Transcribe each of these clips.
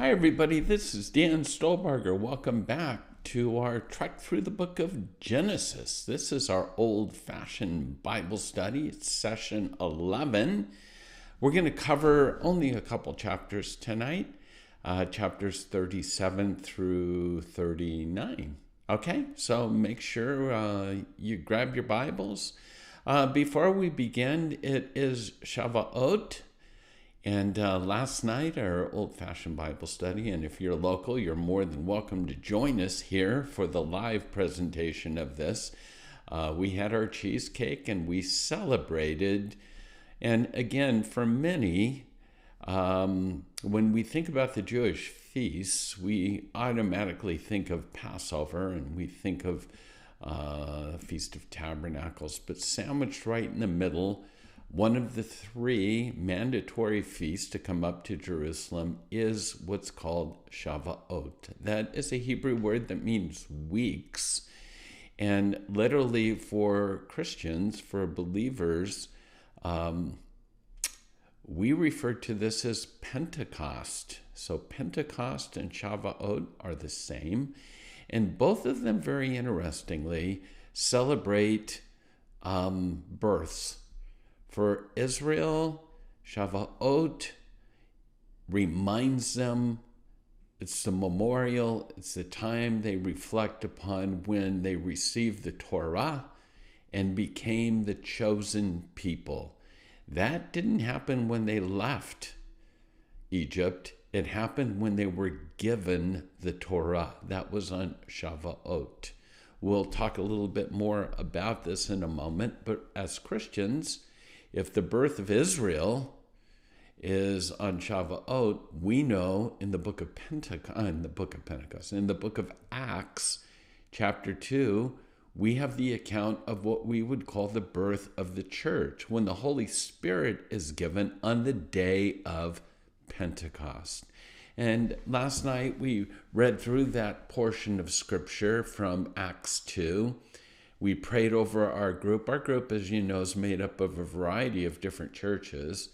Hi, everybody. This is Dan Stolberger. Welcome back to our trek through the book of Genesis. This is our old-fashioned Bible study. It's session 11. We're going to cover only a couple chapters tonight, chapters 37 through 39. Okay, so make sure you grab your Bibles. Before we begin, it is Shavuot. And last night, our old-fashioned Bible study, and if you're local, you're more than welcome to join us here for the live presentation of this. We had our cheesecake and we celebrated. And again, for many, when we think about the Jewish feasts, we automatically think of Passover and we think of Feast of Tabernacles. But sandwiched right in the middle, one of the three mandatory feasts to come up to Jerusalem is what's called Shavuot. That is a Hebrew word that means weeks. And literally for Christians, for believers, we refer to this as Pentecost. So Pentecost and Shavuot are the same. And both of them, very interestingly, celebrate births. For Israel, Shavuot reminds them, it's the memorial, it's the time they reflect upon when they received the Torah and became the chosen people. That didn't happen when they left Egypt. It happened when they were given the Torah. That was on Shavuot. We'll talk a little bit more about this in a moment, but as Christians, if the birth of Israel is on Shavuot, we know in the book of Pentecost, in the book of Acts, chapter 2, we have the account of what we would call the birth of the church, when the Holy Spirit is given on the day of Pentecost. And last night we read through that portion of Scripture from Acts 2. We prayed over our group. Our group, as you know, is made up of a variety of different churches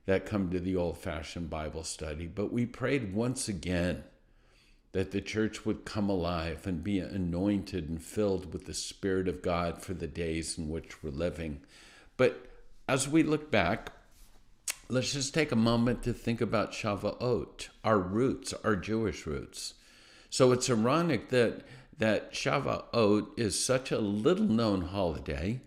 that come to the old-fashioned Bible study. But we prayed once again that the church would come alive and be anointed and filled with the Spirit of God for the days in which we're living. But as we look back, let's just take a moment to think about Shavuot, our roots, our Jewish roots. So it's ironic that Shavuot is such a little-known holiday,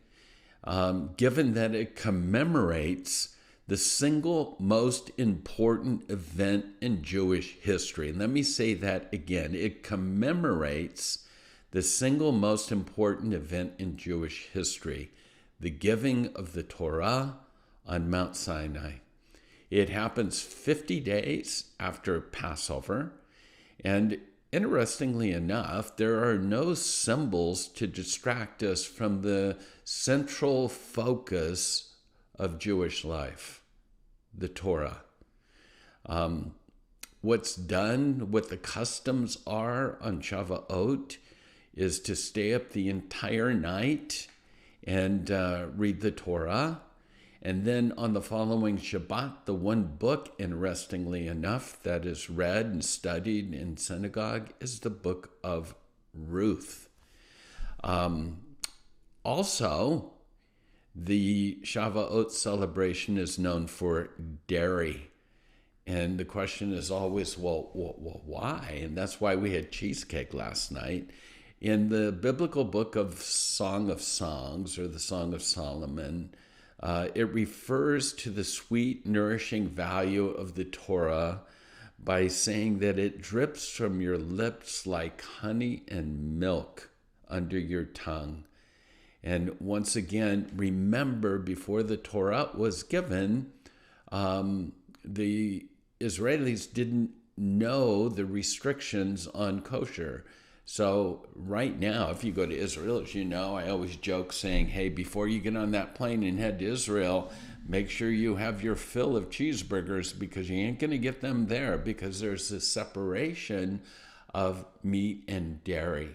given that it commemorates the single most important event in Jewish history. And let me say that again. It commemorates the single most important event in Jewish history, the giving of the Torah on Mount Sinai. It happens 50 days after Passover, and interestingly enough, there are no symbols to distract us from the central focus of Jewish life, the Torah. What's done, what the customs are on Shavuot, is to stay up the entire night and read the Torah. And then on the following Shabbat, the one book, interestingly enough, that is read and studied in synagogue is the book of Ruth. Also, the Shavuot celebration is known for dairy. And the question is always, well, why? And that's why we had cheesecake last night. In the biblical book of Song of Songs, or the Song of Solomon, it refers to the sweet, nourishing value of the Torah by saying that it drips from your lips like honey and milk under your tongue. And once again, remember, before the Torah was given, the Israelis didn't know the restrictions on kosher. So right now, if you go to Israel, as you know, I always joke saying, hey, before you get on that plane and head to Israel, make sure you have your fill of cheeseburgers, because you ain't going to get them there, because there's this separation of meat and dairy.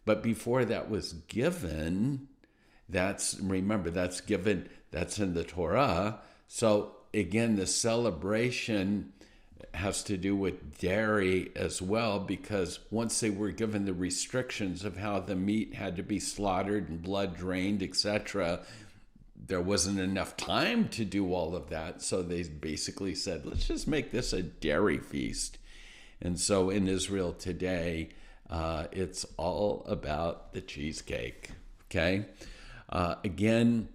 But before that was given, that's given, that's in the Torah. So again, the celebration has to do with dairy as well, because once they were given the restrictions of how the meat had to be slaughtered and blood drained, etc., there wasn't enough time to do all of that. So they basically said, let's just make this a dairy feast. And so in Israel today, it's all about the cheesecake. Okay? Again,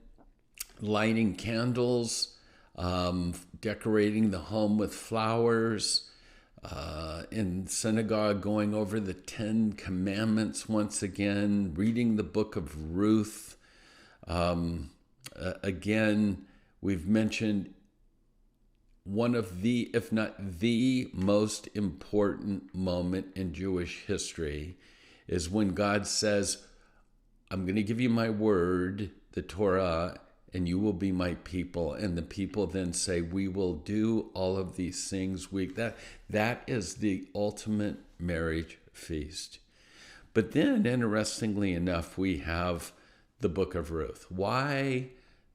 lighting candles, decorating the home with flowers, in synagogue going over the 10 Commandments once again, reading the book of Ruth. Again, we've mentioned one of the, if not the most important moment in Jewish history is when God says, I'm going to give you my word, the Torah, and you will be my people. And the people then say, we will do all of these things. That is the ultimate marriage feast. But then, interestingly enough, we have the book of Ruth. Why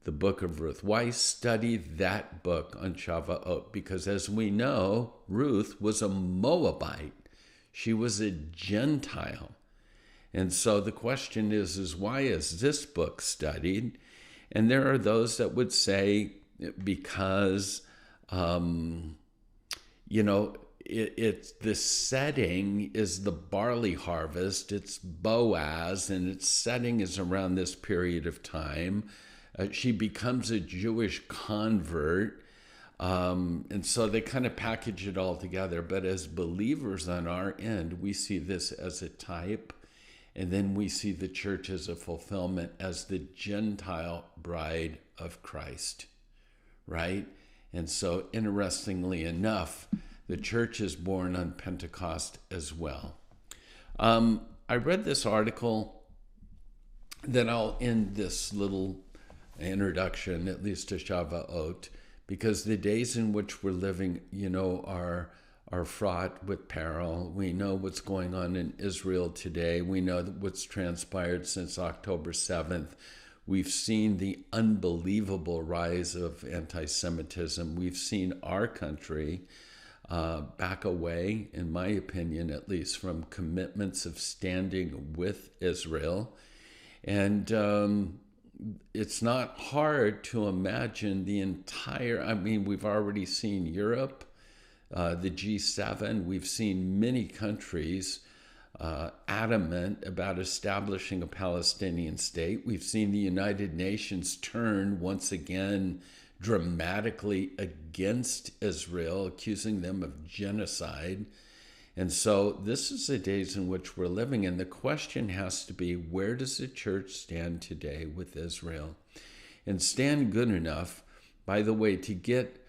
the book of Ruth? Why study that book on Shavuot? Because as we know, Ruth was a Moabite. She was a Gentile. And so the question is why is this book studied? And there are those that would say because, it's the setting is the barley harvest. It's Boaz, and its setting is around this period of time. She becomes a Jewish convert. And so they kind of package it all together. But as believers on our end, we see this as a type. And then we see the church as a fulfillment as the Gentile bride of Christ, right? And so interestingly enough, the church is born on Pentecost as well. I read this article that I'll end this little introduction, at least to Shavuot, because the days in which we're living, are fraught with peril. We know what's going on in Israel today. We know what's transpired since October 7th. We've seen the unbelievable rise of anti-Semitism. We've seen our country back away, in my opinion at least, from commitments of standing with Israel. And it's not hard to imagine we've already seen Europe, the G7. We've seen many countries adamant about establishing a Palestinian state. We've seen the United Nations turn once again dramatically against Israel, accusing them of genocide. And so this is the days in which we're living. And the question has to be, where does the church stand today with Israel? And stand good enough, by the way, to get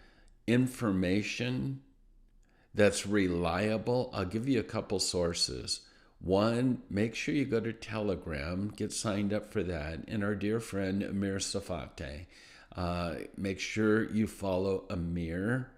information that's reliable. I'll give you a couple sources. One, make sure you go to Telegram, get signed up for that. And our dear friend Amir Safate, make sure you follow Amir.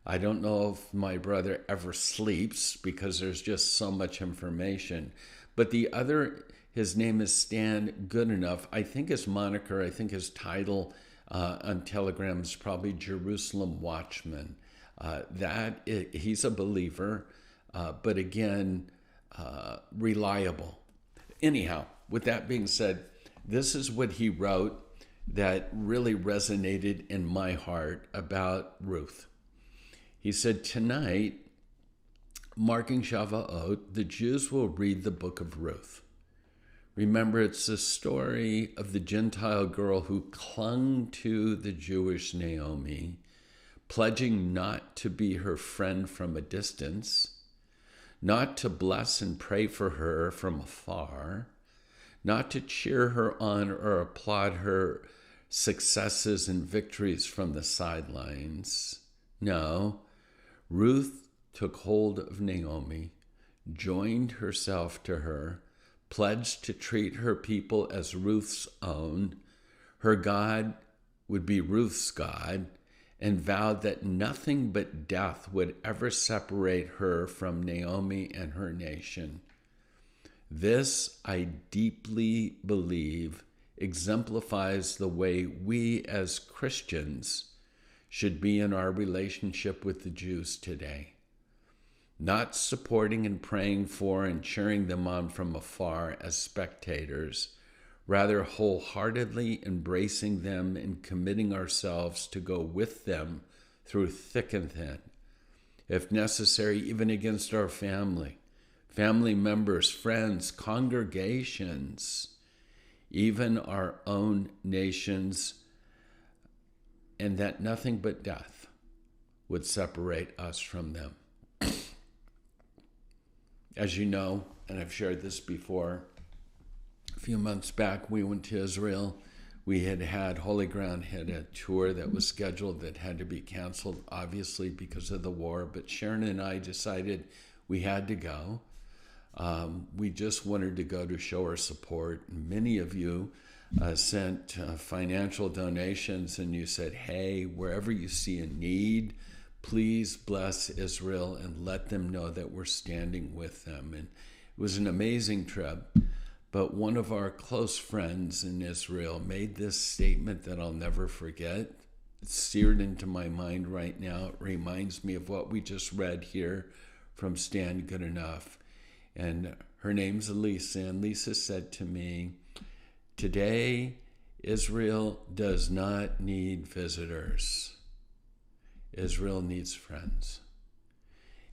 I don't know if my brother ever sleeps because there's just so much information. But the other, his name is Stan Goodenough. I think his moniker, his title on Telegram is probably Jerusalem Watchman. He's a believer, but again, reliable. Anyhow, with that being said, this is what he wrote that really resonated in my heart about Ruth. He said, tonight, marking Shavuot, the Jews will read the book of Ruth. Remember, it's the story of the Gentile girl who clung to the Jewish Naomi, pledging not to be her friend from a distance, not to bless and pray for her from afar, not to cheer her on or applaud her successes and victories from the sidelines. No, Ruth took hold of Naomi, joined herself to her, pledged to treat her people as Ruth's own. Her God would be Ruth's God, and vowed that nothing but death would ever separate her from Naomi and her nation. This, I deeply believe, exemplifies the way we as Christians should be in our relationship with the Jews today. Not supporting and praying for and cheering them on from afar as spectators, rather wholeheartedly embracing them and committing ourselves to go with them through thick and thin. If necessary, even against our family members, friends, congregations, even our own nations, and that nothing but death would separate us from them. As you know, and I've shared this before, a few months back we went to Israel. We had Holy Ground had a tour that was scheduled that had to be canceled, obviously because of the war, but Sharon and I decided we had to go. We just wanted to go to show our support. Many of you sent financial donations, and you said, hey, wherever you see a need, please bless Israel and let them know that we're standing with them. And it was an amazing trip. But one of our close friends in Israel made this statement that I'll never forget. It's seared into my mind right now. It reminds me of what we just read here from Stand Good Enough. And her name's Elisa, and Lisa said to me, today, Israel does not need visitors. Israel needs friends.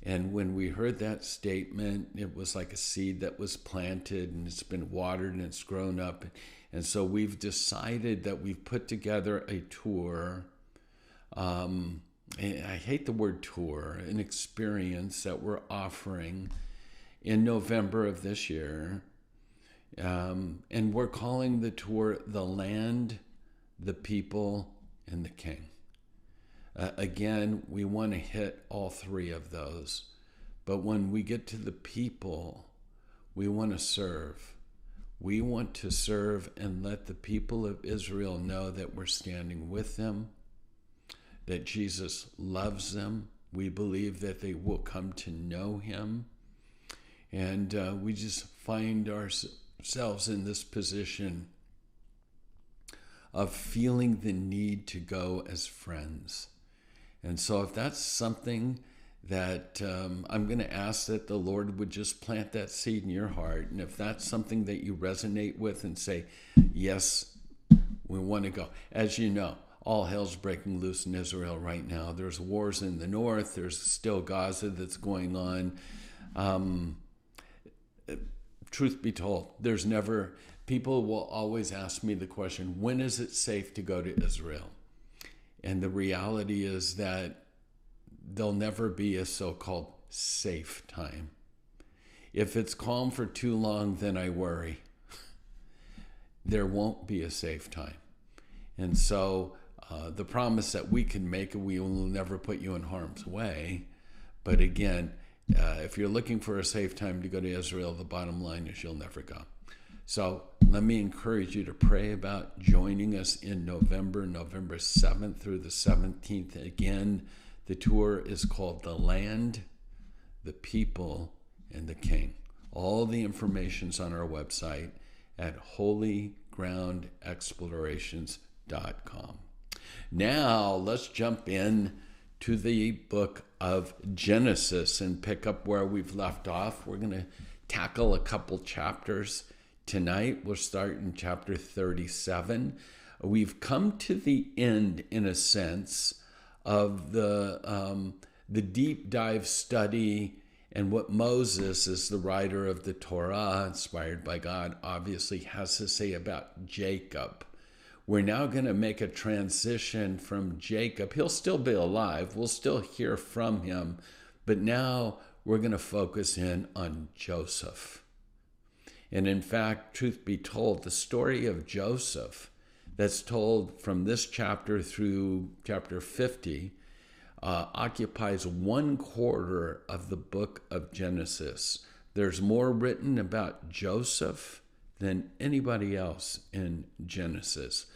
And when we heard that statement, it was like a seed that was planted, and it's been watered and it's grown up. And so we've decided that we've put together a tour. And I hate the word tour, an experience that we're offering in November of this year. And we're calling the tour The Land, the People, and the King. Again, we want to hit all three of those. But when we get to the people, we want to serve. We want to serve and let the people of Israel know that we're standing with them, that Jesus loves them. We believe that they will come to know him. And we just find ourselves in this position of feeling the need to go as friends. And so if that's something that I'm going to ask that the Lord would just plant that seed in your heart. And if that's something that you resonate with and say, yes, we want to go. As you know, all hell's breaking loose in Israel right now. There's wars in the north. There's still Gaza that's going on. Truth be told, people will always ask me the question, when is it safe to go to Israel? And the reality is that there'll never be a so-called safe time. If it's calm for too long, then I worry. There won't be a safe time. And so the promise that we can make, we will never put you in harm's way. But again, if you're looking for a safe time to go to Israel, the bottom line is you'll never go. So let me encourage you to pray about joining us in November 7th through the 17th. Again, the tour is called The Land, the People, and the King. All the information's on our website at holygroundexplorations.com. Now let's jump in to the book of Genesis and pick up where we've left off. We're going to tackle a couple chapters tonight. We'll start in chapter 37. We've come to the end, in a sense, of the deep dive study and what Moses, as the writer of the Torah, inspired by God, obviously has to say about Jacob. We're now going to make a transition from Jacob. He'll still be alive. We'll still hear from him. But now we're going to focus in on Joseph. And in fact, truth be told, the story of Joseph that's told from this chapter through chapter 50 occupies 1/4 of the book of Genesis. There's more written about Joseph than anybody else in Genesis.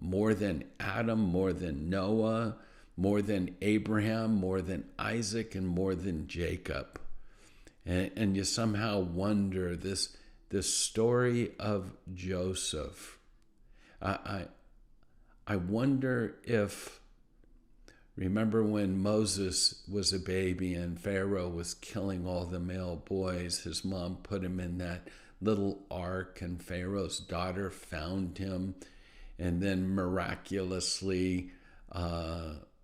More than Adam, more than Noah, more than Abraham, more than Isaac, and more than Jacob. And you somehow wonder, this story of Joseph, I wonder if Remember when Moses was a baby and Pharaoh was killing all the male boys, his mom put him in that little ark, and Pharaoh's daughter found him. And then miraculously,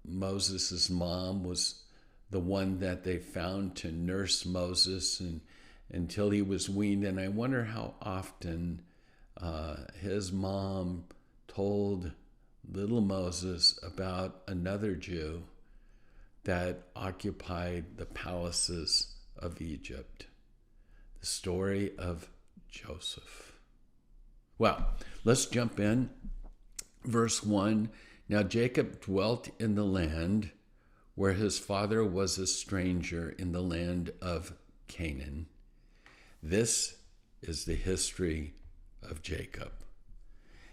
Moses' mom was the one that they found to nurse Moses until he was weaned. And I wonder how often his mom told little Moses about another Jew that occupied the palaces of Egypt. The story of Joseph. Well, let's jump in. Verse 1, now Jacob dwelt in the land where his father was a stranger, in the land of Canaan. This is the history of Jacob.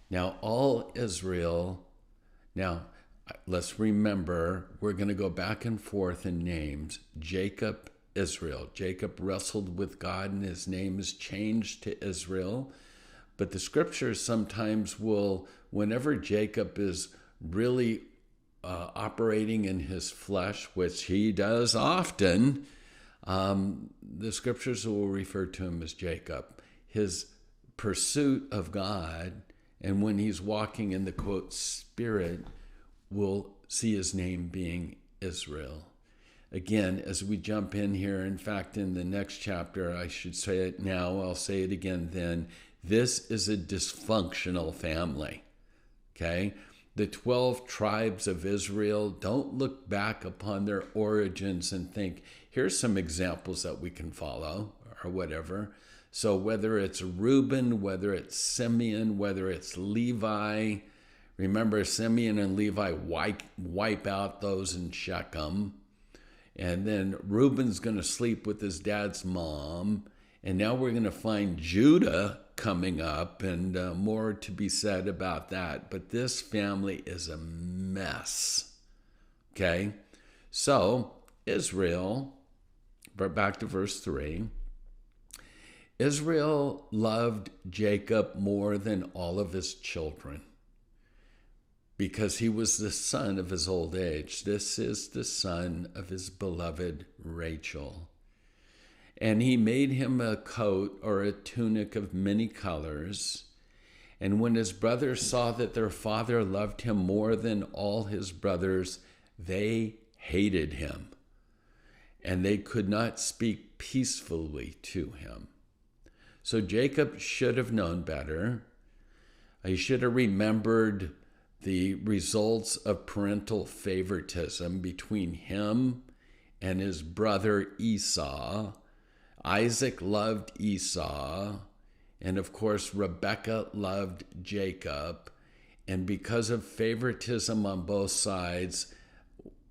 Now all Israel, now let's remember, we're going to go back and forth in names. Jacob, Israel. Jacob wrestled with God and his name is changed to Israel. But the scriptures sometimes will, whenever Jacob is really operating in his flesh, which he does often, the scriptures will refer to him as Jacob. His pursuit of God, and when he's walking in the, quote, spirit, we'll see his name being Israel. Again, as we jump in here, in fact, in the next chapter, I should say it now, I'll say it again then, this is a dysfunctional family, okay? The 12 tribes of Israel, don't look back upon their origins and think, here's some examples that we can follow, or whatever. So whether it's Reuben, whether it's Simeon, whether it's Levi, remember Simeon and Levi wipe out those in Shechem. And then Reuben's going to sleep with his dad's mom. And now we're going to find Judah coming up, and more to be said about that. But this family is a mess. Okay? So, Israel, back to verse 3. Israel loved Jacob more than all of his children because he was the son of his old age. This is the son of his beloved Rachel. And he made him a coat or a tunic of many colors. And when his brothers saw that their father loved him more than all his brothers, they hated him. And they could not speak peacefully to him. So Jacob should have known better. He should have remembered the results of parental favoritism between him and his brother Esau. Isaac loved Esau, and of course Rebekah loved Jacob. And because of favoritism on both sides,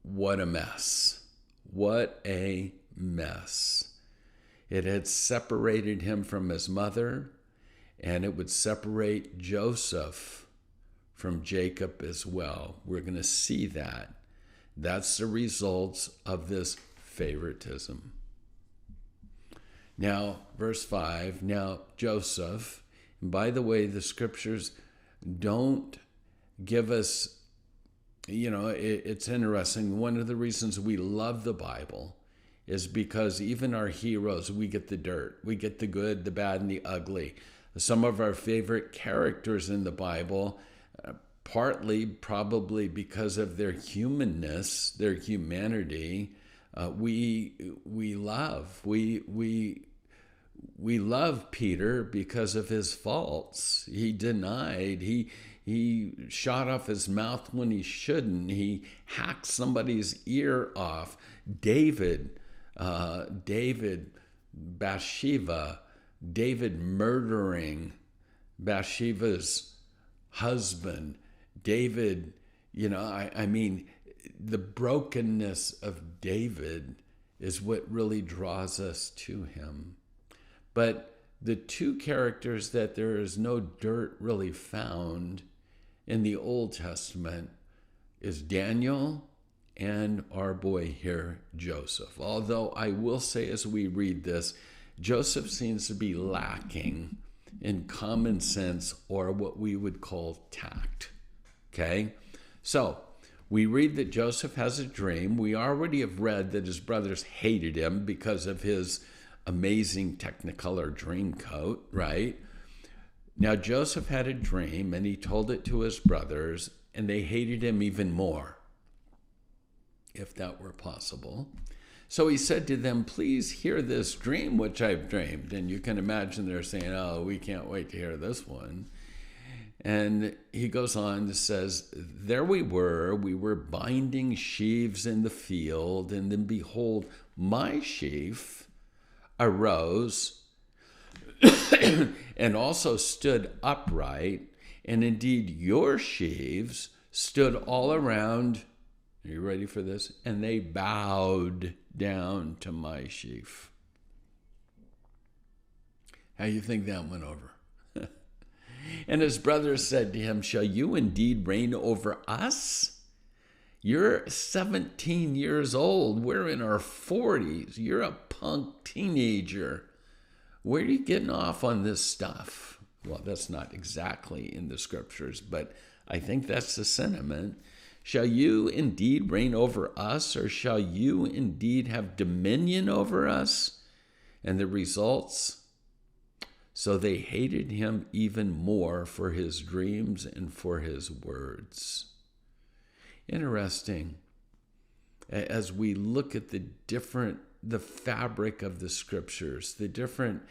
what a mess. What a mess. It had separated him from his mother, and it would separate Joseph from Jacob as well. We're going to see that. That's the results of this favoritism. Now, verse 5, now Joseph, and by the way, the scriptures don't give us, it's interesting. One of the reasons we love the Bible is because even our heroes, we get the dirt. We get the good, the bad, and the ugly. Some of our favorite characters in the Bible, partly probably because of their humanness, their humanity, we love. We love Peter because of his faults. He denied. He shot off his mouth when he shouldn't. He hacked somebody's ear off. David, Bathsheba, David murdering Bathsheba's husband. David, the brokenness of David is what really draws us to him. But the two characters that there is no dirt really found in the Old Testament is Daniel and our boy here, Joseph. Although I will say as we read this, Joseph seems to be lacking in common sense or what we would call tact. Okay? So, We read that Joseph has a dream. We already have read that his brothers hated him because of his amazing Technicolor dream coat, right? Now, Joseph had a dream, and he told it to his brothers, and they hated him even more, if that were possible. So he said to them, please hear this dream which I've dreamed. And you can imagine they're saying, oh, we can't wait to hear this one. And he goes on and says, there we were binding sheaves in the field, and then behold, my sheaf arose and also stood upright, and indeed your sheaves stood all around. Are you ready for this? And they bowed down to my sheaf. How do you think that went over? And his brothers said to him, shall you indeed reign over us? You're 17 years old. We're in our 40s. You're a punk teenager. Where are you getting off on this stuff? Well, that's not exactly in the scriptures, but I think that's the sentiment. Shall you indeed reign over us, or shall you indeed have dominion over us? And the results? So they hated him even more for his dreams and for his words. Interesting. As we look at the fabric of the scriptures, the different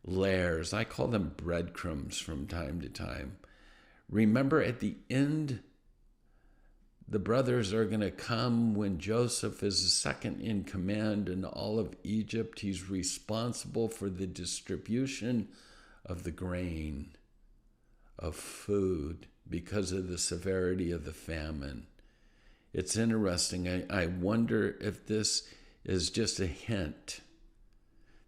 layers, I call them breadcrumbs from time to time. Remember, at the end, the brothers are going to come when Joseph is second in command in all of Egypt. He's responsible for the distribution of the grain, of food, because of the severity of the famine. It's interesting. I wonder if this is just a hint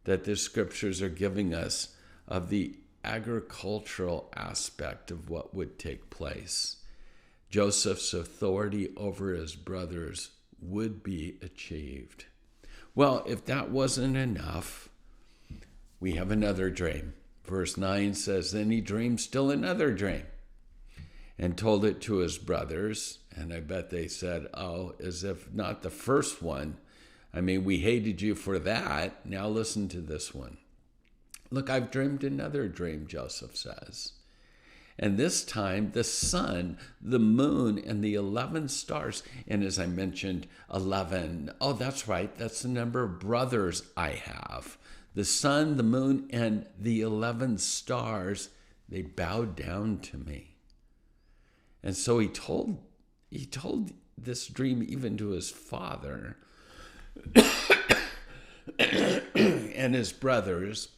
that the scriptures are giving us of the agricultural aspect of what would take place. Joseph's authority over his brothers would be achieved. Well, if that wasn't enough, we have another dream. Verse 9 says, then he dreamed still another dream and told it to his brothers. And I bet they said, oh, as if not the first one. I mean, we hated you for that. Now listen to this one. Look, I've dreamed another dream, Joseph says. And this time, the sun, the moon, and the 11 stars. And as I mentioned, 11. Oh, that's right. That's the number of brothers I have. The sun, the moon, and the 11 stars, they bowed down to me. And so he told this dream even to his father and his brothers.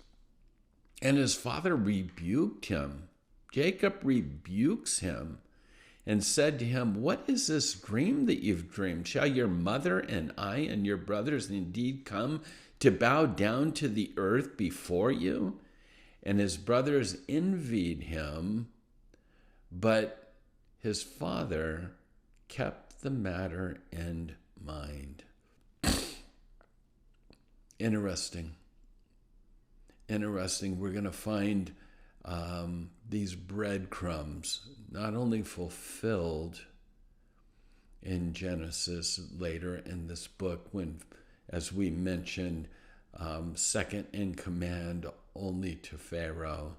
And his father rebuked him. Jacob rebukes him and said to him, what is this dream that you've dreamed? Shall your mother and I and your brothers indeed come to bow down to the earth before you? And his brothers envied him, but his father kept the matter in mind. Interesting. We're going to find these breadcrumbs not only fulfilled in Genesis later in this book when, as we mentioned, second in command only to Pharaoh,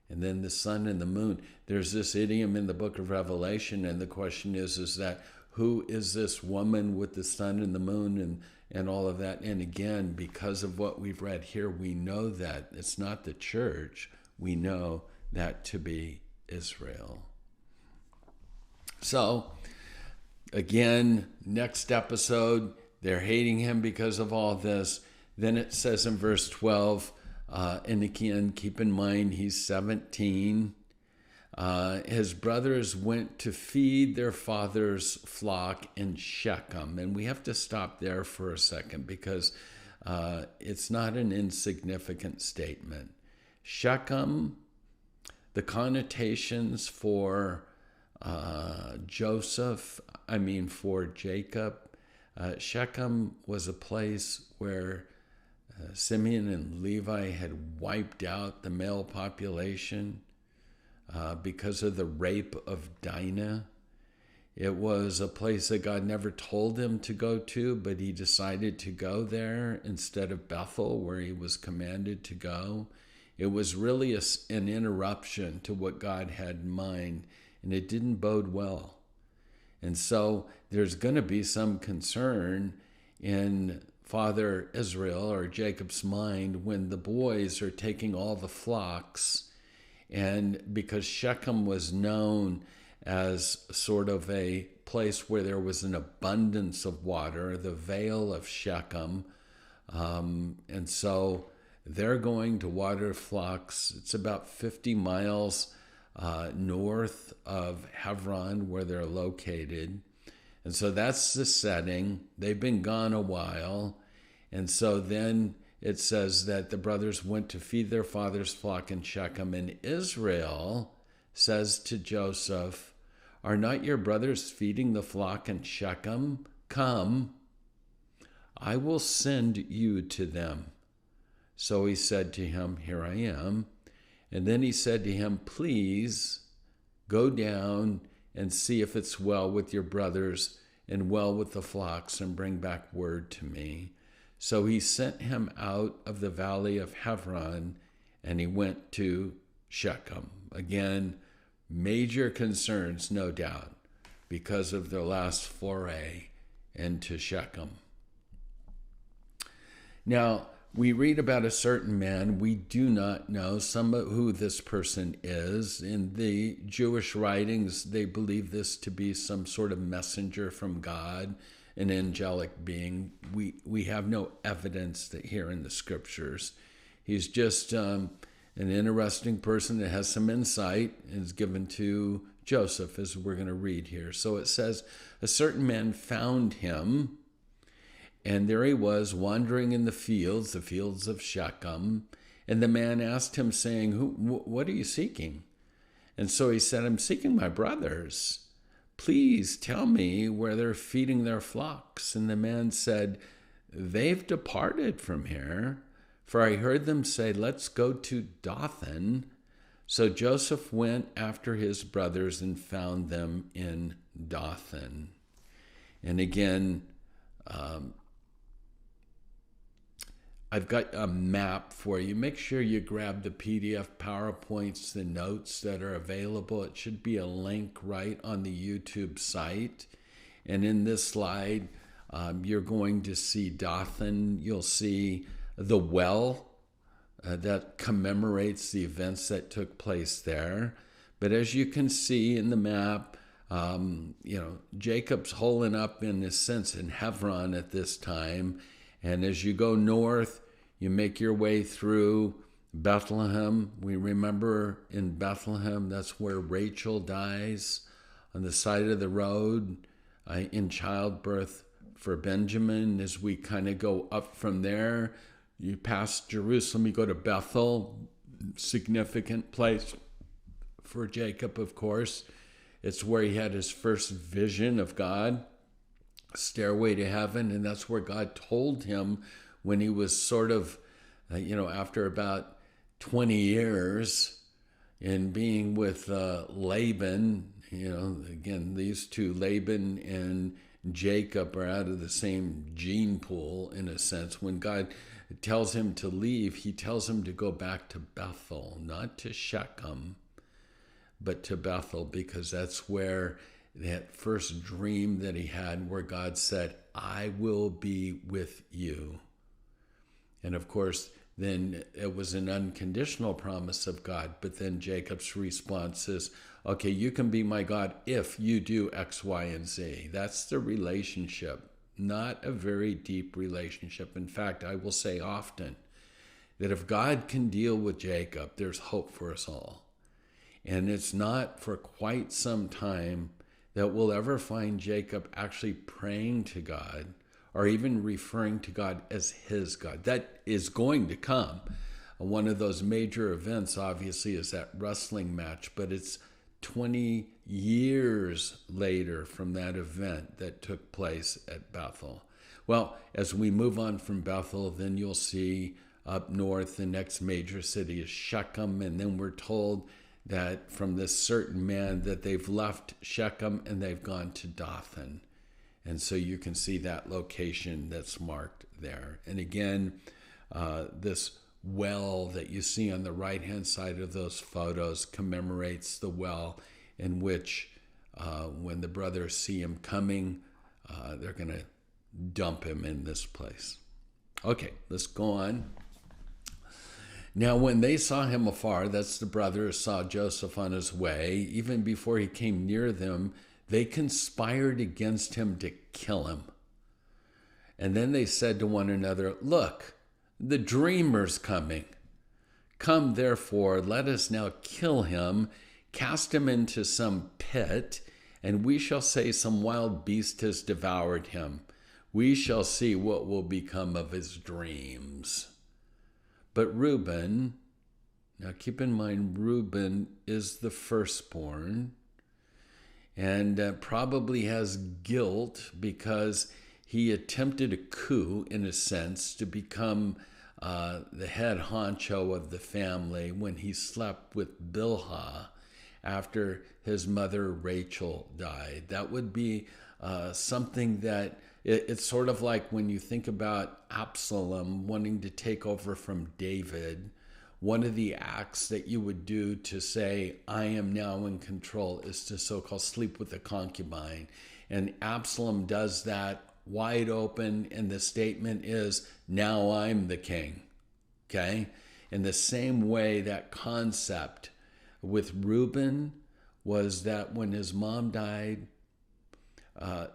and then the sun and the moon. There's this idiom in the book of Revelation, and the question is that who is this woman with the sun and the moon and all of that? And again, because of what we've read here, we know that it's not the church. We know that to be Israel. So, again, next episode, they're hating him because of all this. Then it says in verse 12, and again, keep in mind, he's 17. His brothers went to feed their father's flock in Shechem. And we have to stop there for a second because it's not an insignificant statement. Shechem, the connotations for for Jacob, Shechem was a place where Simeon and Levi had wiped out the male population because of the rape of Dinah. It was a place that God never told him to go to, but he decided to go there instead of Bethel, where he was commanded to go. It was really an interruption to what God had in mind, and it didn't bode well. And so there's going to be some concern in Father Israel or Jacob's mind when the boys are taking all the flocks. And because Shechem was known as sort of a place where there was an abundance of water, the Vale of Shechem. And so they're going to water flocks. It's about 50 miles north of Hebron where they're located. And so that's the setting. They've been gone a while. And so then it says that the brothers went to feed their father's flock in Shechem. And Israel says to Joseph, "Are not your brothers feeding the flock in Shechem? Come, I will send you to them." So he said to him, "Here I am." And then he said to him, "Please go down and see if it's well with your brothers and well with the flocks, and bring back word to me." So he sent him out of the valley of Hebron, and he went to Shechem. Again, major concerns, no doubt, because of their last foray into Shechem. Now, we read about a certain man. We do not know who this person is. In the Jewish writings, they believe this to be some sort of messenger from God, an angelic being. We have no evidence that here in the scriptures. He's just an interesting person that has some insight and is given to Joseph, as we're going to read here. So it says, a certain man found him, and there he was wandering in the fields of Shechem. And the man asked him, saying, "What are you seeking?" And so he said, "I'm seeking my brothers. Please tell me where they're feeding their flocks." And the man said, "They've departed from here, for I heard them say, 'Let's go to Dothan.'" So Joseph went after his brothers and found them in Dothan. And again, I've got a map for you. Make sure you grab the PDF PowerPoints, the notes that are available. It should be a link right on the YouTube site. And in this slide, you're going to see Dothan. You'll see the well that commemorates the events that took place there. But as you can see in the map, Jacob's holing up, in a sense, in Hebron at this time. And as you go north, you make your way through Bethlehem. We remember in Bethlehem, that's where Rachel dies on the side of the road in childbirth for Benjamin. As we kind of go up from there, you pass Jerusalem, you go to Bethel, significant place for Jacob, of course. It's where he had his first vision of God. Stairway to Heaven, and that's where God told him when he was sort of, after about 20 years in being with Laban. Again, these two, Laban and Jacob, are out of the same gene pool in a sense. When God tells him to leave, he tells him to go back to Bethel, not to Shechem, but to Bethel, because that's where that first dream that he had, where God said, "I will be with you." And of course, then it was an unconditional promise of God. But then Jacob's response is, "Okay, you can be my God if you do X, Y, and Z." That's the relationship, not a very deep relationship. In fact, I will say often that if God can deal with Jacob, there's hope for us all. And it's not for quite some time that we'll ever find Jacob actually praying to God or even referring to God as his God. That is going to come. One of those major events, obviously, is that wrestling match, but it's 20 years later from that event that took place at Bethel. Well, as we move on from Bethel, then you'll see up north, the next major city is Shechem, and then we're told that from this certain man that they've left Shechem and they've gone to Dothan. And so you can see that location that's marked there. And again, this well that you see on the right-hand side of those photos commemorates the well in which when the brothers see him coming, they're going to dump him in this place. Okay, let's go on. Now, when they saw him afar, that's the brothers saw Joseph on his way, even before he came near them, they conspired against him to kill him. And then they said to one another, "Look, the dreamer's coming. Come, therefore, let us now kill him, cast him into some pit, and we shall say some wild beast has devoured him. We shall see what will become of his dreams." But Reuben, now keep in mind, Reuben is the firstborn and probably has guilt because he attempted a coup, in a sense, to become the head honcho of the family when he slept with Bilhah after his mother Rachel died. That would be something that it's sort of like when you think about Absalom wanting to take over from David. One of the acts that you would do to say, "I am now in control," is to so-called sleep with a concubine. And Absalom does that wide open, and the statement is, "Now I'm the king." Okay? In the same way, that concept with Reuben was that when his mom died,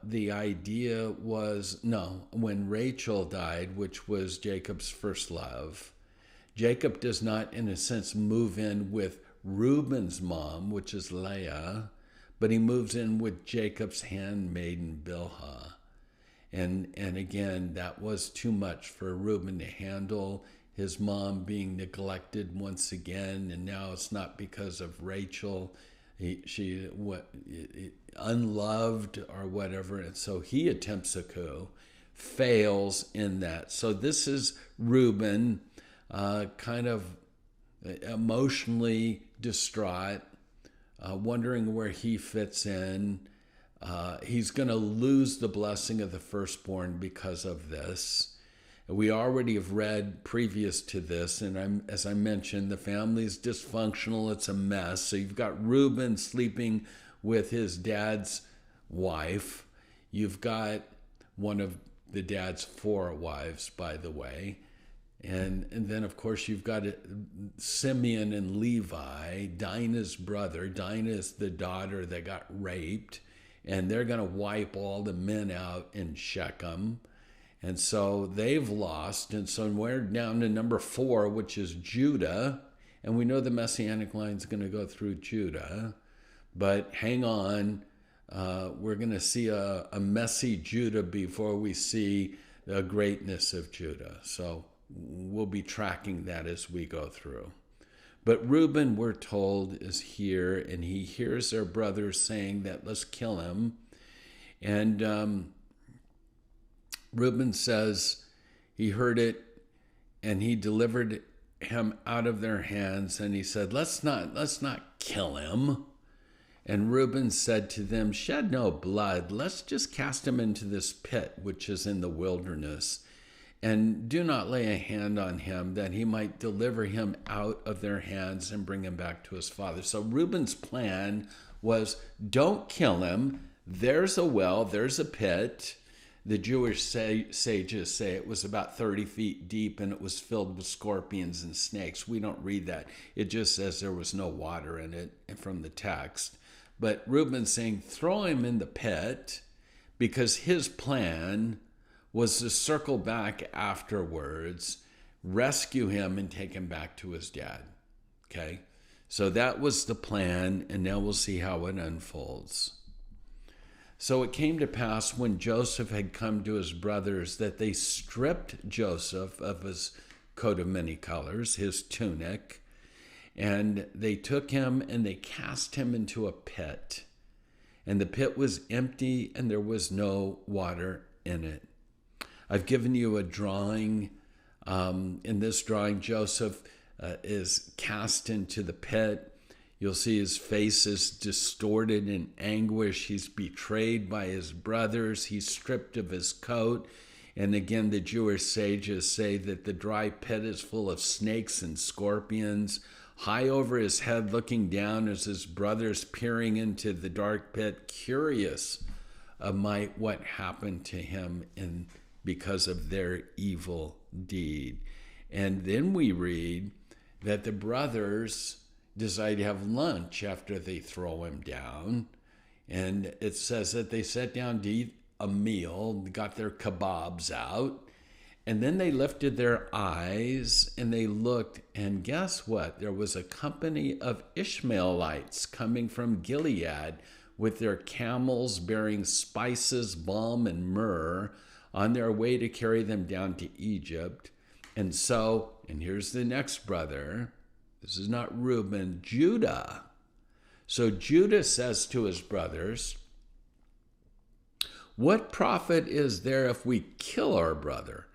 the idea was, when Rachel died, which was Jacob's first love, Jacob does not, in a sense, move in with Reuben's mom, which is Leah, but he moves in with Jacob's handmaiden Bilhah. And again, that was too much for Reuben to handle, his mom being neglected once again, and now it's not because of Rachel. She unloved or whatever, and so he attempts a coup, fails in that. So this is Reuben, kind of emotionally distraught, wondering where he fits in. He's going to lose the blessing of the firstborn because of this. We already have read previous to this, and as I mentioned, the family is dysfunctional. It's a mess. So you've got Reuben sleeping with his dad's wife. You've got one of the dad's 4 wives, by the way. And then, of course, you've got Simeon and Levi, Dinah's brother. Dinah is the daughter that got raped, and they're going to wipe all the men out in Shechem. And so they've lost. And so we're down to number 4, which is Judah. And we know the Messianic line is going to go through Judah. But hang on. We're going to see a messy Judah before we see the greatness of Judah. So we'll be tracking that as we go through. But Reuben, we're told, is here. And he hears their brothers saying that let's kill him. And Reuben says he heard it and he delivered him out of their hands, and he said, let's not kill him. And Reuben said to them, shed no blood. Let's just cast him into this pit, which is in the wilderness, and do not lay a hand on him, that he might deliver him out of their hands and bring him back to his father. So Reuben's plan was, don't kill him. There's a well, there's a pit. The Jewish sages say it was about 30 feet deep and it was filled with scorpions and snakes. We don't read that. It just says there was no water in it from the text. But Reuben's saying, throw him in the pit, because his plan was to circle back afterwards, rescue him, and take him back to his dad. Okay? So that was the plan, and now we'll see how it unfolds. So it came to pass when Joseph had come to his brothers that they stripped Joseph of his coat of many colors, his tunic, and they took him and they cast him into a pit. And the pit was empty and there was no water in it. I've given you a drawing. In this drawing, Joseph is cast into the pit. You'll see his face is distorted in anguish. He's betrayed by his brothers. He's stripped of his coat. And again, the Jewish sages say that the dry pit is full of snakes and scorpions. High over his head, looking down as his brothers peering into the dark pit, curious of what happened to him because of their evil deed. And then we read that the brothers decide to have lunch after they throw him down. And it says that they sat down to eat a meal, got their kebabs out, and then they lifted their eyes and they looked, and guess what? There was a company of Ishmaelites coming from Gilead with their camels bearing spices, balm, and myrrh on their way to carry them down to Egypt. And so, and here's the next brother. This is not Reuben, Judah. So Judah says to his brothers, "What profit is there if we kill our brother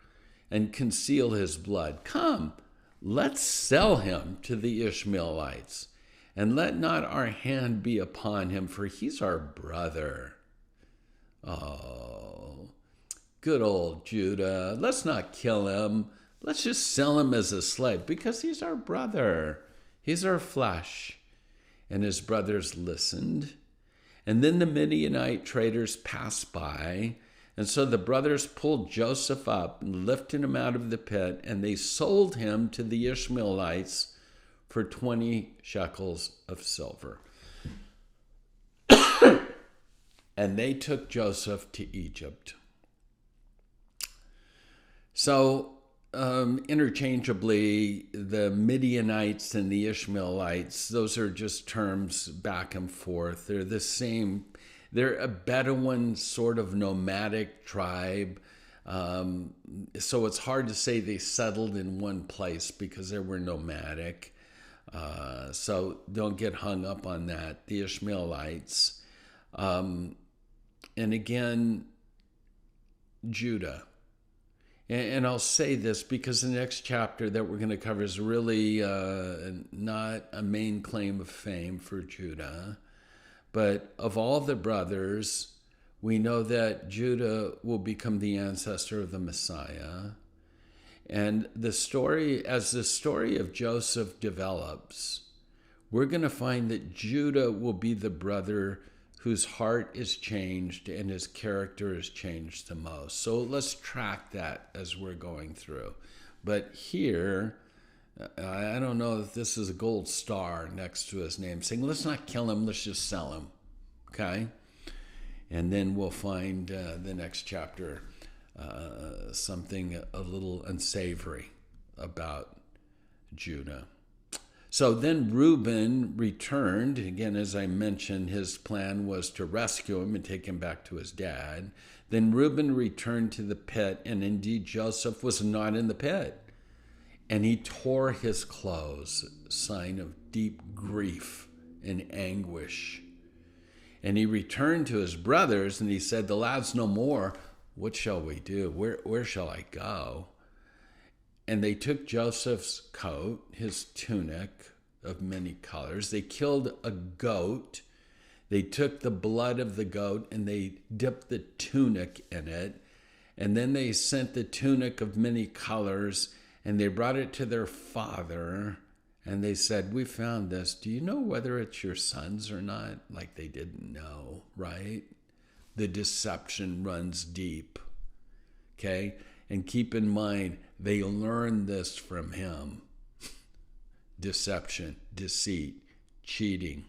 and conceal his blood? Come, let's sell him to the Ishmaelites, and let not our hand be upon him, for he's our brother." Oh, good old Judah. Let's not kill him. Let's just sell him as a slave because he's our brother. He's our flesh. And his brothers listened. And then the Midianite traders passed by. And so the brothers pulled Joseph up and lifted him out of the pit, and they sold him to the Ishmaelites for 20 shekels of silver. And they took Joseph to Egypt. So, interchangeably, the Midianites and the Ishmaelites, those are just terms back and forth. They're the same. They're a Bedouin sort of nomadic tribe. So it's hard to say they settled in one place because they were nomadic. So don't get hung up on that. The Ishmaelites. And again, Judah. And I'll say this because the next chapter that we're going to cover is really not a main claim of fame for Judah. But of all the brothers, we know that Judah will become the ancestor of the Messiah. And as the story of Joseph develops, we're going to find that Judah will be the brother whose heart is changed and his character is changed the most. So let's track that as we're going through. But here, I don't know if this is a gold star next to his name, saying, let's not kill him, let's just sell him. Okay? And then we'll find the next chapter something a little unsavory about Judah. So then Reuben returned. Again, as I mentioned, his plan was to rescue him and take him back to his dad. Then Reuben returned to the pit, and indeed Joseph was not in the pit. And he tore his clothes, sign of deep grief and anguish. And he returned to his brothers, and he said, "The lad's no more. What shall we do? Where shall I go?" And they took Joseph's coat, his tunic of many colors. They killed a goat. They took the blood of the goat and they dipped the tunic in it. And then they sent the tunic of many colors and they brought it to their father. And they said, "We found this. Do you know whether it's your son's or not?" Like they didn't know, right? The deception runs deep. Okay? And keep in mind, they learned this from him. Deception, deceit, cheating.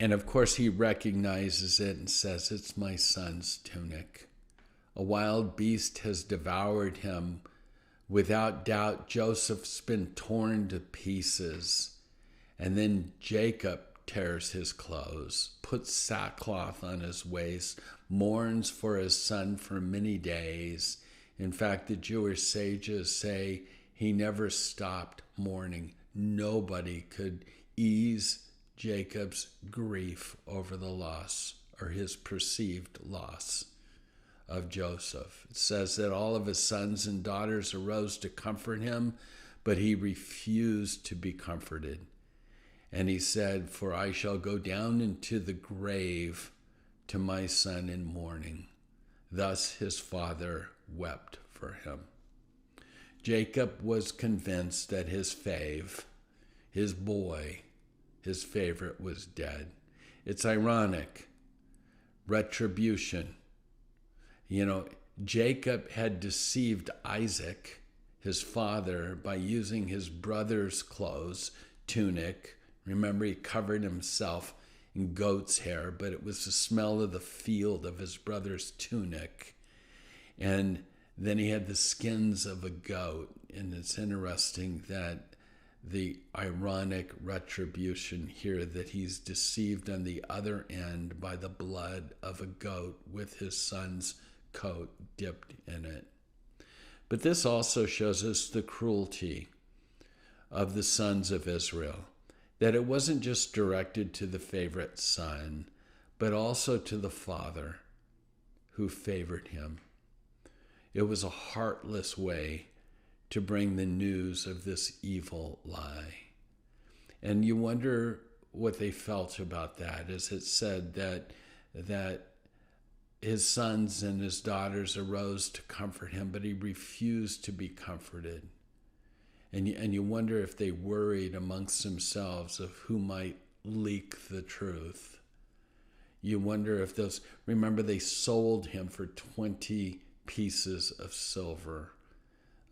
And of course, he recognizes it and says, "It's my son's tunic. A wild beast has devoured him. Without doubt, Joseph's been torn to pieces." And then Jacob tears his clothes, puts sackcloth on his waist, mourns for his son for many days. In fact, the Jewish sages say he never stopped mourning. Nobody could ease Jacob's grief over the loss or his perceived loss of Joseph. It says that all of his sons and daughters arose to comfort him, but he refused to be comforted. And he said, "For I shall go down into the grave to my son in mourning." Thus his father wept for him. Jacob was convinced that his fave, his boy, his favorite, was dead. It's ironic. Retribution. Jacob had deceived Isaac, his father, by using his brother's clothes, tunic. Remember, he covered himself in goat's hair, but it was the smell of the field of his brother's tunic. And then he had the skins of a goat. And it's interesting that the ironic retribution here, that he's deceived on the other end by the blood of a goat with his son's coat dipped in it. But this also shows us the cruelty of the sons of Israel, that it wasn't just directed to the favorite son, but also to the father who favored him. It was a heartless way to bring the news of this evil lie. And you wonder what they felt about that, as it said that his sons and his daughters arose to comfort him, but he refused to be comforted. And you wonder if they worried amongst themselves of who might leak the truth. You wonder if remember they sold him for 20 pieces of silver.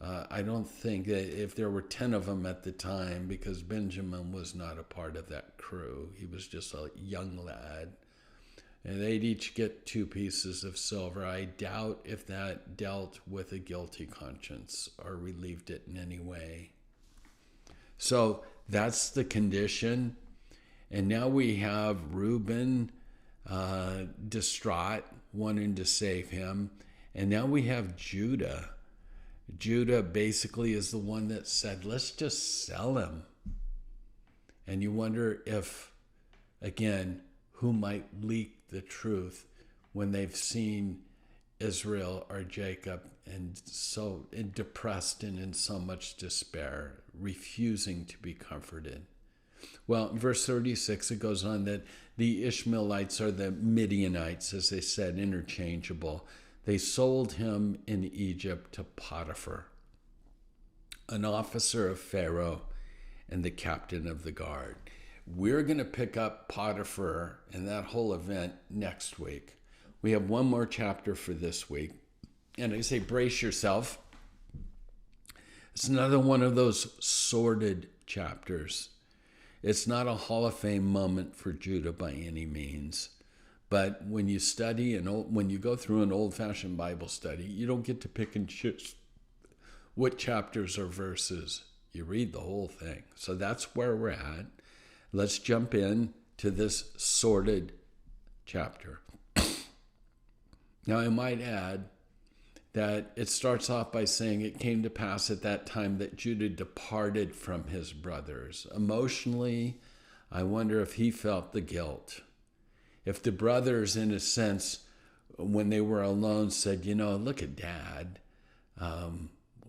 I don't think that if there were 10 of them at the time, because Benjamin was not a part of that crew. He was just a young lad. And they'd each get 2 pieces of silver. I doubt if that dealt with a guilty conscience or relieved it in any way. So that's the condition. And now we have Reuben distraught, wanting to save him. And now we have Judah. Judah basically is the one that said, let's just sell him. And you wonder if, again, who might leak the truth when they've seen Israel or Jacob and so depressed and in so much despair, refusing to be comforted. Well, in verse 36, it goes on that the Ishmaelites are the Midianites, as they said, interchangeable. They sold him in Egypt to Potiphar, an officer of Pharaoh and the captain of the guard. We're going to pick up Potiphar and that whole event next week. We have one more chapter for this week. And I say, brace yourself. It's another one of those sordid chapters. It's not a Hall of Fame moment for Judah by any means. But when you study when you go through an old-fashioned Bible study, you don't get to pick and choose what chapters or verses. You read the whole thing. So that's where we're at. Let's jump in to this sordid chapter. Now, I might add that it starts off by saying it came to pass at that time that Judah departed from his brothers. Emotionally, I wonder if he felt the guilt. If the brothers, in a sense, when they were alone, said, look at Dad.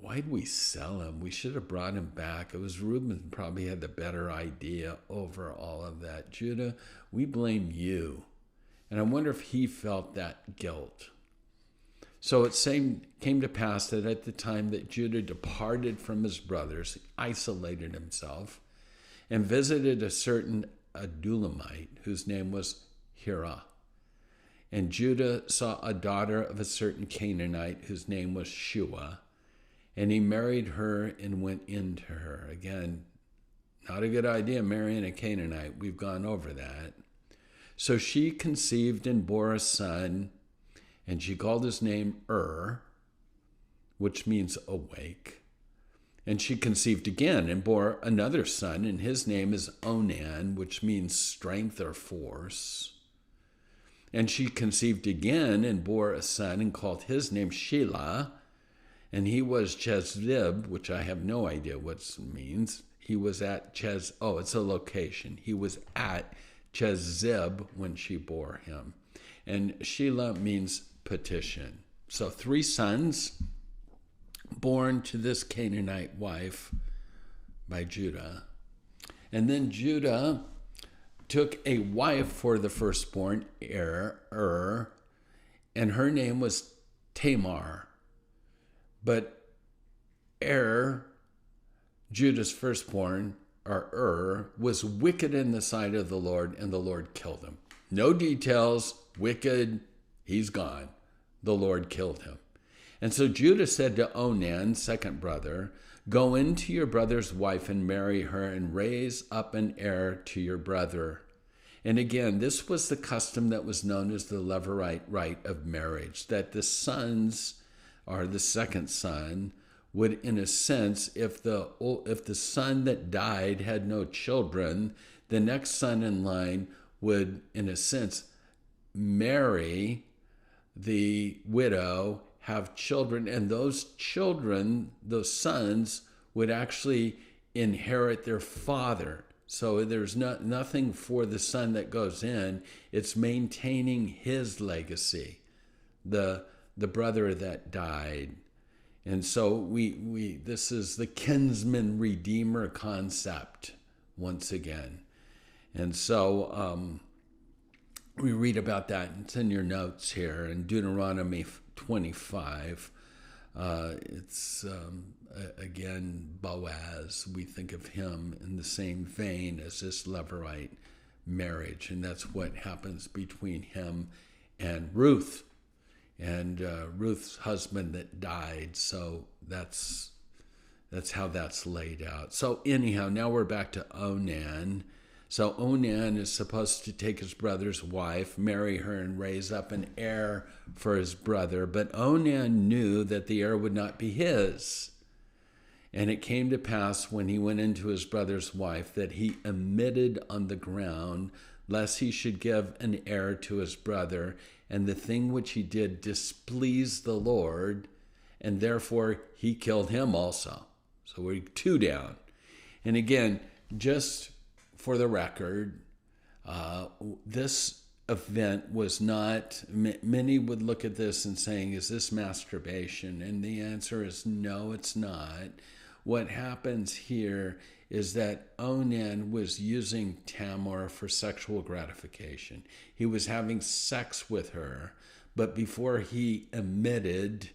Why'd we sell him? We should have brought him back. It was Reuben probably had the better idea over all of that. Judah, we blame you. And I wonder if he felt that guilt. So it came to pass that at the time that Judah departed from his brothers, he isolated himself, and visited a certain Adulamite, whose name was Hirah. And Judah saw a daughter of a certain Canaanite, whose name was Shua, and he married her and went into her. Again, not a good idea marrying a Canaanite. We've gone over that. So she conceived and bore a son, and she called his name which means awake. And she conceived again and bore another son, and his name is Onan, which means strength or force. And she conceived again and bore a son and called his name Shelah, and he was Chezib, which I have no idea what it means. He was at it's a location. He was at Chezib when she bore him. And Shelah means petition. So 3 sons born to this Canaanite wife by Judah. And then Judah took a wife for the firstborn heir, and her name was Tamar. But Judah's firstborn, or was wicked in the sight of the Lord, and the Lord killed him. No details, wicked, he's gone. The Lord killed him. And so Judah said to Onan, second brother, go into your brother's wife and marry her and raise up an heir to your brother. And again, this was the custom that was known as the Levirate rite of marriage, that the sons, or the second son, would, in a sense, if the son that died had no children, the next son in line would, in a sense, marry the widow, have children, and those children, those sons, would actually inherit their father. So there's nothing for the son that goes in. It's maintaining his legacy, the brother that died. And so this is the kinsman redeemer concept once again. And so we read about that. It's in your notes here in Deuteronomy 25. It's again Boaz. We think of him in the same vein as this Levirate marriage, and that's what happens between him and Ruth, and Ruth's husband that died. So that's how that's laid out. So anyhow, now we're back to Onan. So Onan is supposed to take his brother's wife, marry her, and raise up an heir for his brother. But Onan knew that the heir would not be his. And it came to pass when he went into his brother's wife that he emitted on the ground, lest he should give an heir to his brother. And the thing which he did displeased the Lord, and therefore he killed him also. So we're 2 down. And again, just for the record, this event was not, many would look at this and saying, is this masturbation? And the answer is no, it's not. What happens here is that Onan was using Tamar for sexual gratification. He was having sex with her, but before he emitted,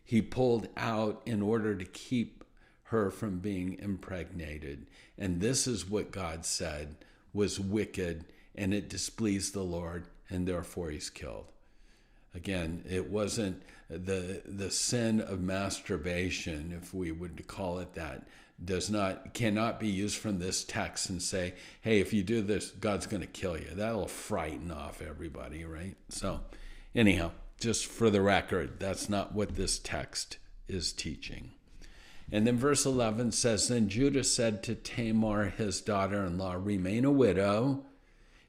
he pulled out in order to keep her from being impregnated. And this is what God said was wicked, and it displeased the Lord, and therefore he's killed. Again, it wasn't the sin of masturbation, if we would call it that, cannot be used from this text and say, hey, if you do this, God's going to kill you. That'll frighten off everybody, right? So anyhow, just for the record, that's not what this text is teaching. And then verse 11 says, then Judah said to Tamar, his daughter-in-law, remain a widow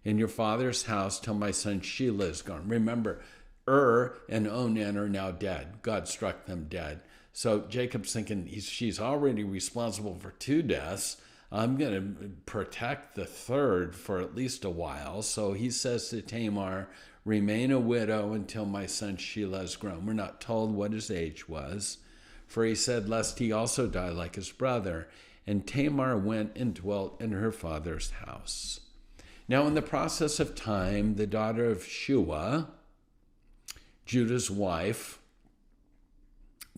in your father's house till my son Shelah is gone. Remember, and Onan are now dead. God struck them dead. So Jacob's thinking she's already responsible for 2 deaths. I'm going to protect the third for at least a while. So he says to Tamar, remain a widow until my son Shelah is grown. We're not told what his age was, for he said, lest he also die like his brother. And Tamar went and dwelt in her father's house. Now in the process of time, the daughter of Shua, Judah's wife,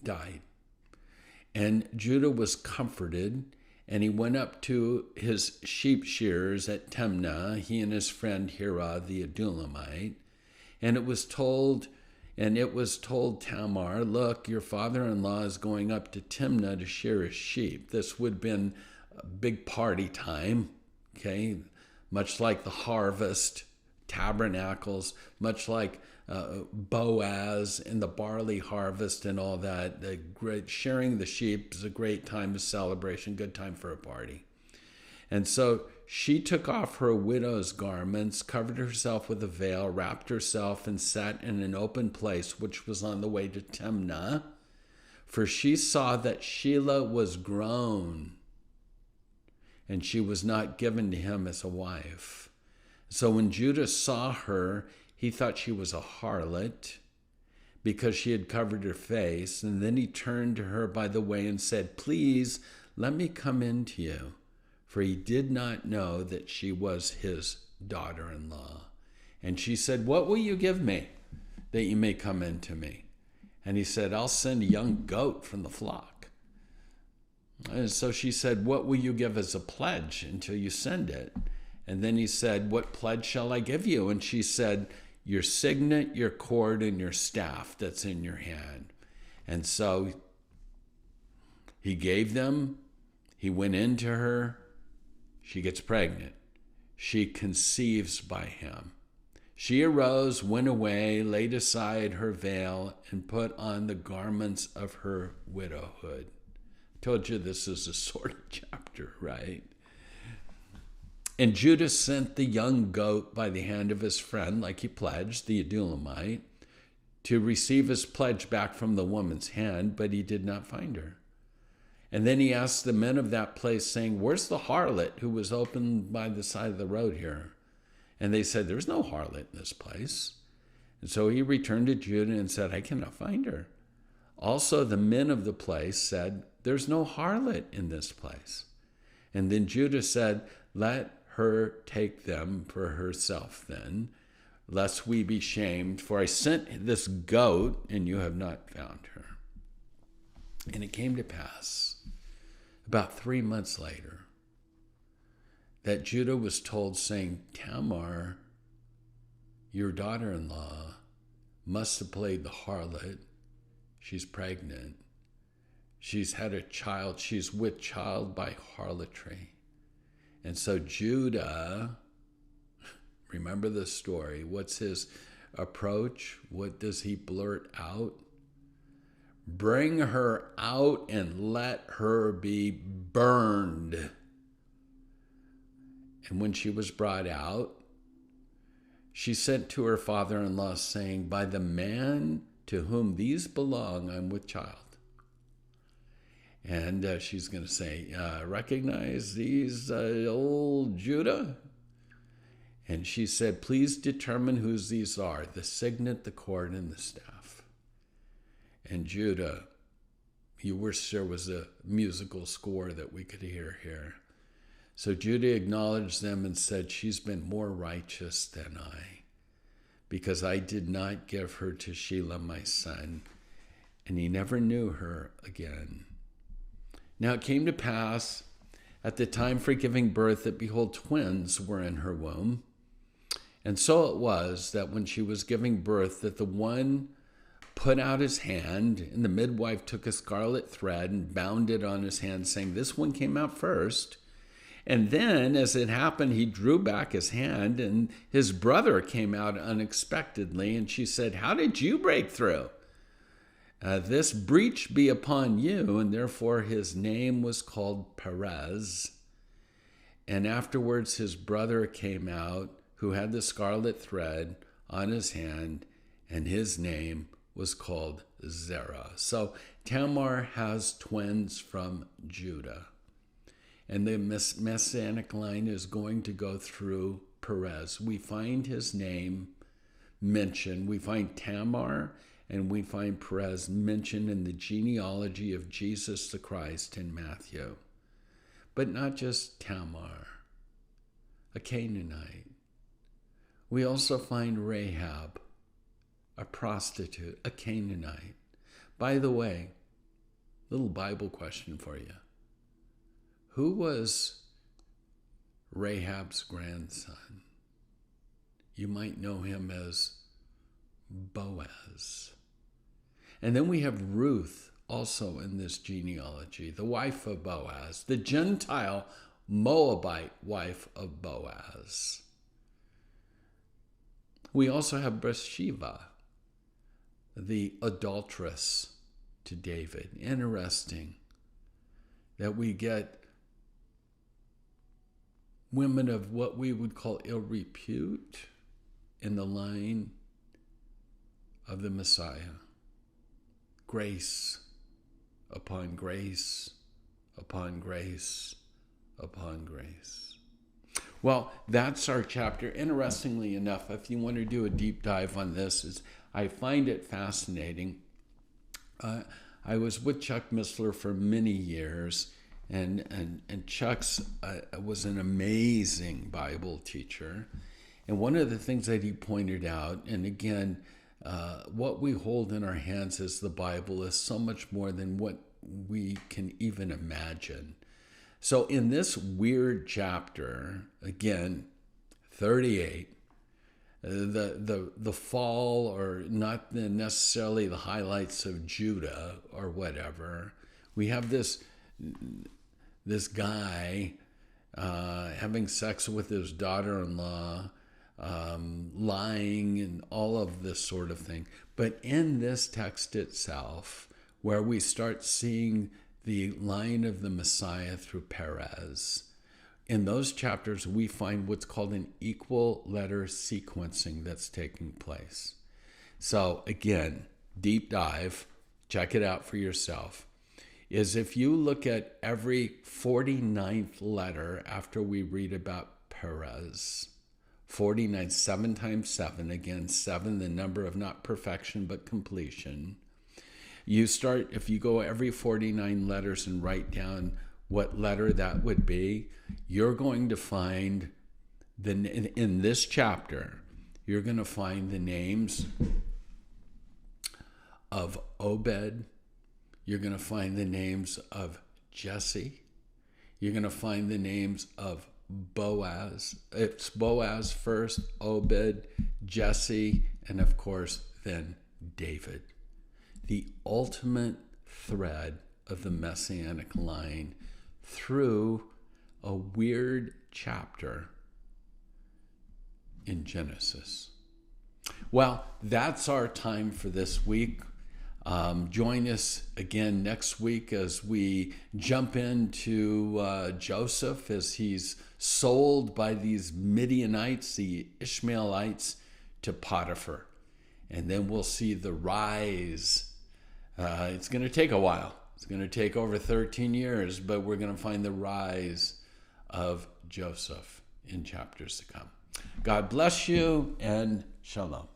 died. And Judah was comforted, and he went up to his sheep shearers at Timnah, he and his friend Hira the Adullamite. And it was told Tamar, look, your father-in-law is going up to Timnah to shear his sheep. This would have been a big party time, okay? Much like the harvest, tabernacles, much like Boaz and the barley harvest and all that. The great sharing the sheep is a great time of celebration, good time for a party. And so she took off her widow's garments, covered herself with a veil, wrapped herself, and sat in an open place which was on the way to Timnah. For she saw that Shelah was grown, and she was not given to him as a wife. So when Judah saw her, he thought she was a harlot because she had covered her face. And then he turned to her by the way and said, please let me come in to you. For he did not know that she was his daughter-in-law. And she said, what will you give me that you may come in to me? And he said, I'll send a young goat from the flock. And so she said, what will you give as a pledge until you send it? And then he said, what pledge shall I give you? And she said, your signet, your cord, and your staff that's in your hand. And so he gave them. He went into her. She gets pregnant. She conceives by him. She arose, went away, laid aside her veil, and put on the garments of her widowhood. I told you this is a sort of chapter, right? And Judah sent the young goat by the hand of his friend, like he pledged, the Adulamite, to receive his pledge back from the woman's hand, but he did not find her. And then he asked the men of that place, saying, where's the harlot who was opened by the side of the road here? And they said, there's no harlot in this place. And so he returned to Judah and said, I cannot find her. Also, the men of the place said, there's no harlot in this place. And then Judah said, let her take them for herself then, lest we be shamed. For I sent this goat, and you have not found her. And it came to pass, about 3 months later, that Judah was told, saying, Tamar, your daughter-in-law, must have played the harlot. She's pregnant. She's had a child. She's with child by harlotry. And so Judah, remember the story. What's his approach? What does he blurt out? Bring her out and let her be burned. And when she was brought out, she sent to her father-in-law, saying, by the man to whom these belong, I'm with child. And she's going to say, recognize these old Judah? And she said, please determine whose these are, the signet, the cord, and the staff. And Judah, you wish there was a musical score that we could hear here. So Judah acknowledged them and said, she's been more righteous than I, because I did not give her to Shelah, my son. And he never knew her again. Now it came to pass at the time for giving birth that, behold, twins were in her womb. And so it was that when she was giving birth, that the one put out his hand, and the midwife took a scarlet thread and bound it on his hand, saying, this one came out first. And then, as it happened, he drew back his hand, and his brother came out unexpectedly. And she said, how did you break through? This breach be upon you. And therefore his name was called Perez. And afterwards his brother came out, who had the scarlet thread on his hand, and his name was called Zerah. So Tamar has twins from Judah. And the messianic line is going to go through Perez. We find his name mentioned. We find Tamar and we find Perez mentioned in the genealogy of Jesus the Christ in Matthew. But not just Tamar, a Canaanite. We also find Rahab, a prostitute, a Canaanite. By the way, little Bible question for you. Who was Rahab's grandson? You might know him as Boaz. And then we have Ruth also in this genealogy, the wife of Boaz, the Gentile Moabite wife of Boaz. We also have Bathsheba, the adulteress to David. Interesting that we get women of what we would call ill repute in the line of the Messiah. Grace upon grace upon grace upon grace. Well, that's our chapter. Interestingly enough, if you want to do a deep dive on this, I find it fascinating. I was with Chuck Missler for many years, And Chuck's was an amazing Bible teacher. And one of the things that he pointed out, and again, what we hold in our hands as the Bible is so much more than what we can even imagine. So in this weird chapter, again, 38, the fall, or not necessarily the highlights of Judah or whatever, we have this guy having sex with his daughter-in-law, lying, and all of this sort of thing. But in this text itself, where we start seeing the line of the Messiah through Perez, in those chapters, we find what's called an equal letter sequencing that's taking place. So again, deep dive, check it out for yourself, is if you look at every 49th letter after we read about Perez, 49, 7 times 7, again, 7, the number of not perfection but completion. You start, if you go every 49 letters and write down what letter that would be, you're going to find, in this chapter, you're going to find the names of Obed. You're going to find the names of Jesse. You're going to find the names of Boaz. It's Boaz first, Obed, Jesse, and of course, then David. The ultimate thread of the Messianic line through a weird chapter in Genesis. Well, that's our time for this week. Join us again next week as we jump into Joseph as he's sold by these Midianites, the Ishmaelites, to Potiphar. And then we'll see the rise. It's going to take a while. It's going to take over 13 years, but we're going to find the rise of Joseph in chapters to come. God bless you, and shalom.